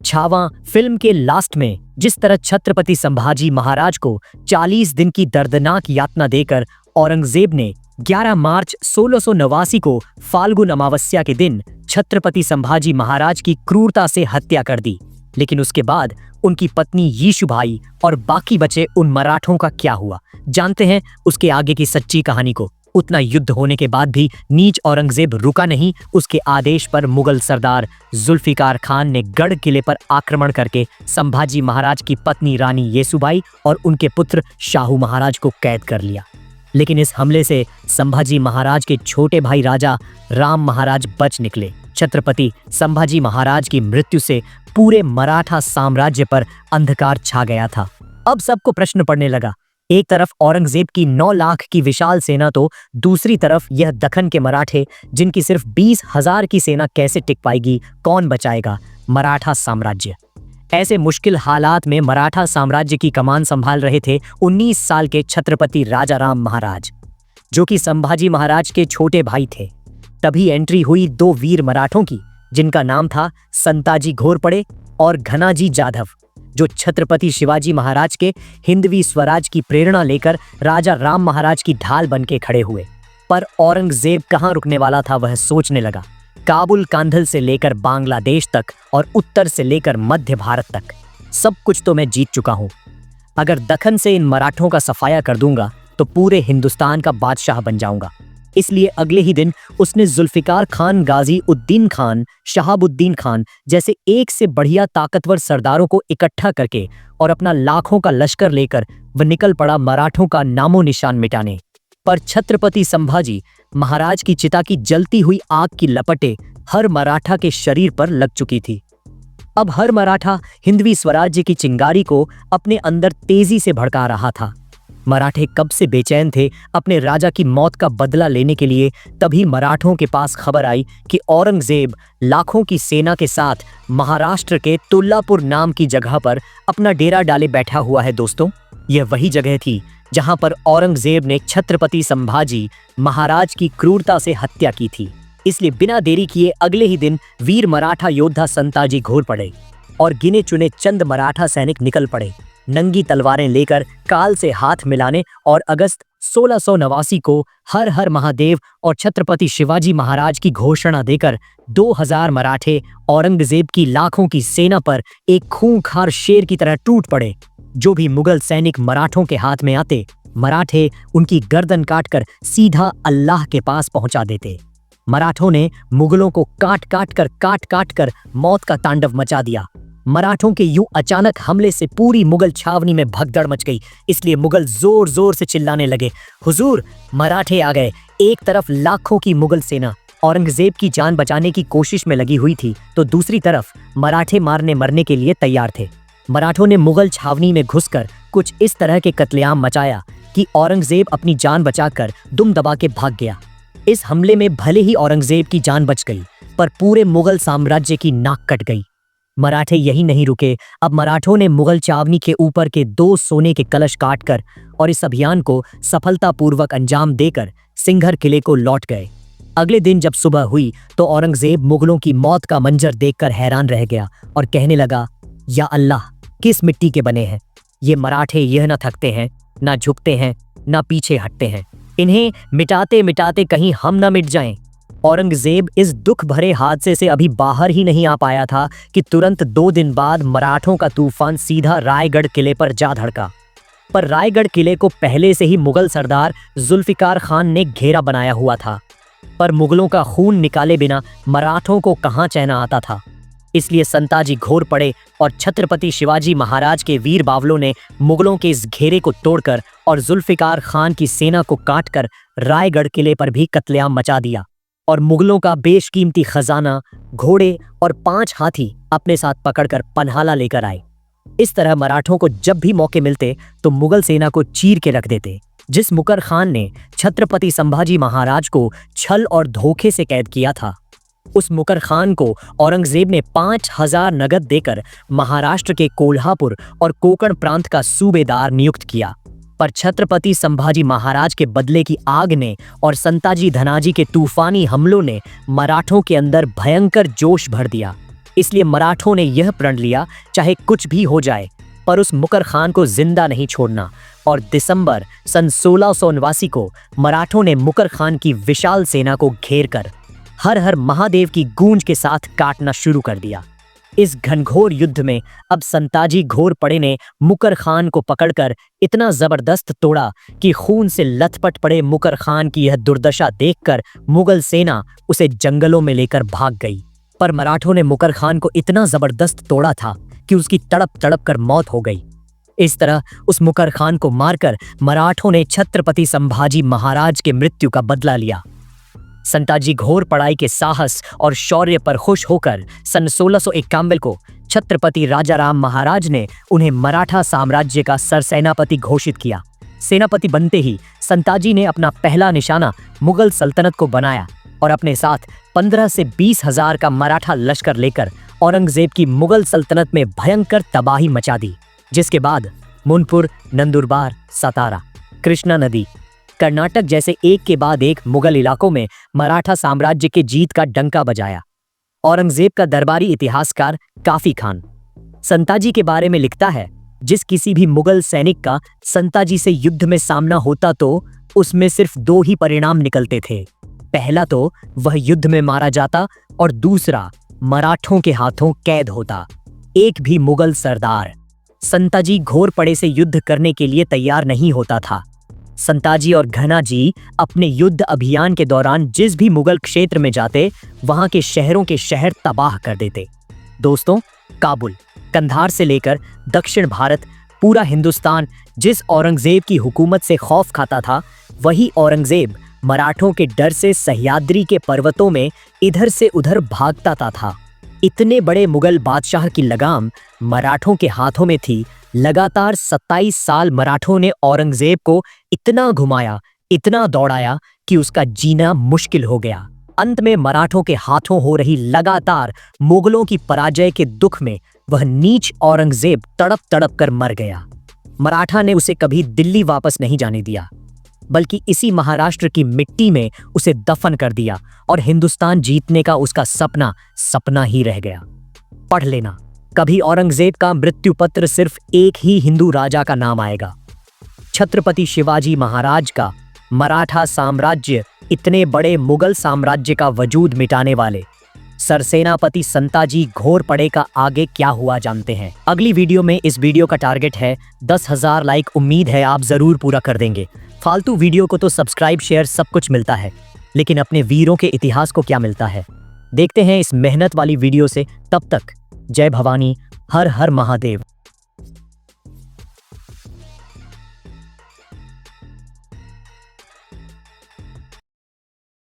Chhaava film के last में जिस तरह छत्रपति संभाजी महाराज को 40 दिन की दर्दनाक यातना देकर औरंगजेब ने 11 मार्च 1689 को फाल्गुन अमावस्या के दिन छत्रपति संभाजी महाराज की क्रूरता से हत्या कर दी, लेकिन उसके बाद उनकी पत्नी यीशुबाई और बाकी बचे उन मराठों का क्या हुआ, जानते हैं उसके आगे की सच्ची कहानी को। उतना युद्ध होने के बाद भी नीच औरंगजेब रुका नहीं। उसके आदेश पर मुगल सरदार जुल्फिकार खान ने गढ़ किले पर आक्रमण करके संभाजी महाराज की पत्नी रानी येसुबाई और उनके पुत्र शाहू महाराज को कैद कर लिया। लेकिन इस हमले से संभाजी महाराज के छोटे भाई राजा राम महाराज बच निकले। छत्रपति संभाजी महाराज की मृत्यु से पूरे मराठा साम्राज्य पर अंधकार छा गया था। अब सबको प्रश्न पड़ने लगा, एक तरफ औरंगजेब की 9 लाख की विशाल सेना तो दूसरी तरफ यह दक्कन के मराठे जिनकी सिर्फ 20,000 की सेना कैसे टिक पाएगी, कौन बचाएगा मराठा साम्राज्य। ऐसे मुश्किल हालात में मराठा साम्राज्य की कमान संभाल रहे थे 19 साल के छत्रपति राजा राम महाराज, जो कि संभाजी महाराज के छोटे भाई थे। तभी एंट्री हुई 2 वीर मराठों की, जिनका नाम था संताजी घोरपड़े और घनाजी जाधव, जो छत्रपति शिवाजी महाराज के हिंदवी स्वराज की प्रेरणा लेकर राजा राम महाराज की ढाल बनके खड़े हुए। पर औरंगजेब कहाँ रुकने वाला था वह सोचने लगा। काबुल कांधल से लेकर बांग्लादेश तक और उत्तर से लेकर मध्य भारत तक सब कुछ तो मैं जीत चुका हूँ। अगर दक्कन से इन मराठों का सफाया कर दूंगा तो पूरे हिंदुस्तान का बादशाह बन जाऊंगा। इसलिए अगले ही दिन उसने जुल्फिकार खान, गाजी उद्दीन खान, शहाबुद्दीन खान जैसे एक से बढ़िया ताकतवर सरदारों को इकट्ठा करके और अपना लाखों का लश्कर लेकर वह निकल पड़ा मराठों का नामो निशान मिटाने। पर छत्रपति संभाजी महाराज की चिता की जलती हुई आग की लपटें हर मराठा के शरीर पर लग चुकी थी। अब हर मराठा हिंदवी स्वराज्य की चिंगारी को अपने अंदर तेजी से भड़का रहा था। मराठे कब से बेचैन थे अपने राजा की मौत का बदला लेने के लिए। तभी मराठों के पास खबर आई कि औरंगजेब लाखों की सेना के साथ महाराष्ट्र के तुल्लापुर नाम की जगह पर अपना डेरा डाले बैठा हुआ है। दोस्तों, यह वही जगह थी जहां पर औरंगजेब ने छत्रपति संभाजी महाराज की क्रूरता से हत्या की थी। इसलिए बिना देरी किए अगले ही दिन वीर मराठा योद्धा संताजी घोरपड़े और गिने चुने चंद मराठा सैनिक निकल पड़े, नंगी तलवारें लेकर काल से हाथ मिलाने, और अगस्त 1689 को हर हर महादेव और छत्रपति शिवाजी महाराज की घोषणा देकर 2000 मराठे औरंगजेब की लाखों की सेना पर एक खूंखार शेर की तरह टूट पड़े। जो भी मुगल सैनिक मराठों के हाथ में आते, मराठे उनकी गर्दन काटकर सीधा अल्लाह के पास पहुंचा देते। मराठों ने मुगलों को काट काट कर मौत का तांडव मचा दिया। मराठों के यूं अचानक हमले से पूरी मुगल छावनी में भगदड़ मच गई। इसलिए मुगल जोर जोर से चिल्लाने लगे, हुजूर, मराठे आ गए। एक तरफ लाखों की मुगल सेना औरंगजेब की जान बचाने की कोशिश में लगी हुई थी, तो दूसरी तरफ मराठे मारने मरने के लिए तैयार थे। मराठों ने मुगल छावनी में घुसकर कुछ इस तरह के कत्लेआम मचाया कि औरंगजेब अपनी जान बचाकर दुम दबा के भाग गया। इस हमले में भले ही औरंगजेब की जान बच गई, पर पूरे मुगल साम्राज्य की नाक कट गई। मराठे यही नहीं रुके। अब मराठों ने मुगल छावनी के ऊपर के 2 सोने के कलश काटकर और इस अभियान को सफलतापूर्वक अंजाम देकर सिंघर किले को लौट गए। अगले दिन जब सुबह हुई तो औरंगजेब मुगलों की मौत का मंजर देखकर हैरान रह गया और कहने लगा, या अल्लाह, किस मिट्टी के बने हैं ये मराठे। यह न थकते हैं, न झुकते हैं, न पीछे हटते हैं। इन्हें मिटाते मिटाते कहीं हम न मिट जाएं। औरंगजेब इस दुख भरे हादसे से अभी बाहर ही नहीं आ पाया था कि तुरंत 2 दिन बाद मराठों का तूफान सीधा रायगढ़ किले पर जा धड़का। पर रायगढ़ किले को पहले से ही मुगल सरदार जुल्फिकार खान ने घेरा बनाया हुआ था। पर मुगलों का खून निकाले बिना मराठों को कहाँ चैन आता था। इसलिए संताजी घोरपड़े और छत्रपति शिवाजी महाराज के वीर बावलों ने मुगलों के इस घेरे को तोड़कर और जुल्फिकार खान की सेना को काटकर रायगढ़ किले पर भी कत्लेआम मचा दिया और मुगलों का बेशकीमती खजाना, घोड़े और 5 हाथी अपने साथ पकड़कर पन्हाला लेकर आए। इस तरह मराठों को जब भी मौके मिलते तो मुगल सेना को चीर के रख देते। जिस मुकर खान ने छत्रपति संभाजी महाराज को छल और धोखे से कैद किया था, उस मुकर खान को औरंगजेब ने 5000 नगद देकर महाराष्ट्र के कोल्हापुर और कोकण प्रांत का सूबेदार नियुक्त किया। पर छत्रपति संभाजी महाराज के बदले की आग ने और संताजी धनाजी के तूफानी हमलों ने मराठों के अंदर भयंकर जोश भर दिया। इसलिए मराठों ने यह प्रण लिया चाहे कुछ भी हो जाए पर उस मुकर खान को जिंदा नहीं छोड़ना, और दिसंबर सन 1679 को मराठों ने मुकर खान की विशाल सेना को घेर कर हर हर महादेव की गूंज के साथ काटना शुरू कर दिया। इस घनघोर युद्ध में अब संताजी घोरपड़े ने मुकर खान को पकड़कर इतना जबरदस्त तोड़ा कि खून से लथपथ पड़े मुकर खान की यह दुर्दशा देखकर मुगल सेना उसे जंगलों में लेकर भाग गई। पर मराठों ने मुकर खान को इतना जबरदस्त तोड़ा था कि उसकी तड़प तड़प कर मौत हो गई। इस तरह उस मुकर खान को मारकर मराठों ने छत्रपति संभाजी महाराज के मृत्यु का बदला लिया। संताजी घोरपड़ाई के साहस और शौर्य पर खुश होकर सन 1651 को छत्रपति राजाराम महाराज ने उन्हें मराठा साम्राज्य का सरसेनापति घोषित किया। सेनापति बनते ही संताजी ने अपना पहला निशाना मुगल सल्तनत को बनाया और अपने साथ 15 से 20 हजार का मराठा लश्कर लेकर औरंगजेब की मुगल सल्तनत में भयंकर तबाही मचा दी, जिसके बाद मुनपुर, नंदुरबार, सतारा, कृष्णा नदी, कर्नाटक जैसे एक के बाद एक मुगल इलाकों में मराठा साम्राज्य के जीत का डंका बजाया। औरंगजेब का दरबारी इतिहासकार काफी खान संताजी के बारे में लिखता है, जिस किसी भी मुगल सैनिक का संताजी से युद्ध में सामना होता तो उसमें सिर्फ 2 ही परिणाम निकलते थे। पहला तो वह युद्ध में मारा जाता और दूसरा मराठों के हाथों कैद होता। एक भी मुगल सरदार संताजी घोरपड़े से युद्ध करने के लिए तैयार नहीं होता था। संताजी और घनाजी अपने युद्ध अभियान के दौरान जिस भी मुगल क्षेत्र में जाते वहां के शहरों के शहर तबाह कर देते। दोस्तों, काबुल, कंधार से लेकर दक्षिण भारत, पूरा हिंदुस्तान जिस औरंगजेब की हुकूमत से खौफ खाता था, वही औरंगजेब मराठों के डर से सह्याद्री के पर्वतों में इधर से उधर भागता था। इतने बड़े मुगल बादशाह की लगाम मराठों के हाथों में थी। लगातार 27 साल मराठों ने औरंगजेब को इतना घुमाया, इतना दौड़ाया कि उसका जीना मुश्किल हो गया। अंत में मराठों के हाथों हो रही लगातार मुगलों की पराजय के दुख में वह नीच औरंगजेब तड़प तड़प कर मर गया। मराठा ने उसे कभी दिल्ली वापस नहीं जाने दिया, बल्कि इसी महाराष्ट्र की मिट्टी में उसे दफन कर दिया और हिंदुस्तान जीतने का उसका सपना सपना ही रह गया। पढ़ लेना, कभी औरंगजेब का मृत्यु पत्र सिर्फ एक ही हिंदू राजा का नाम आएगा। छत्रपति शिवाजी महाराज का मराठा साम्राज्य इतने बड़े मुगल साम्राज्य का वजूद मिटाने वाले सरसेनापति संताजी घोरपड़े का आगे क्या हुआ जानते हैं अगली वीडियो में। इस वीडियो का टारगेट है 10,000 लाइक। उम्मीद है आप जरूर पूरा कर देंगे। फालतू वीडियो को तो सब्सक्राइब, शेयर सब कुछ मिलता है, लेकिन अपने वीरों के इतिहास को क्या मिलता है, देखते हैं इस मेहनत वाली वीडियो से। तब तक जय भवानी, हर हर महादेव।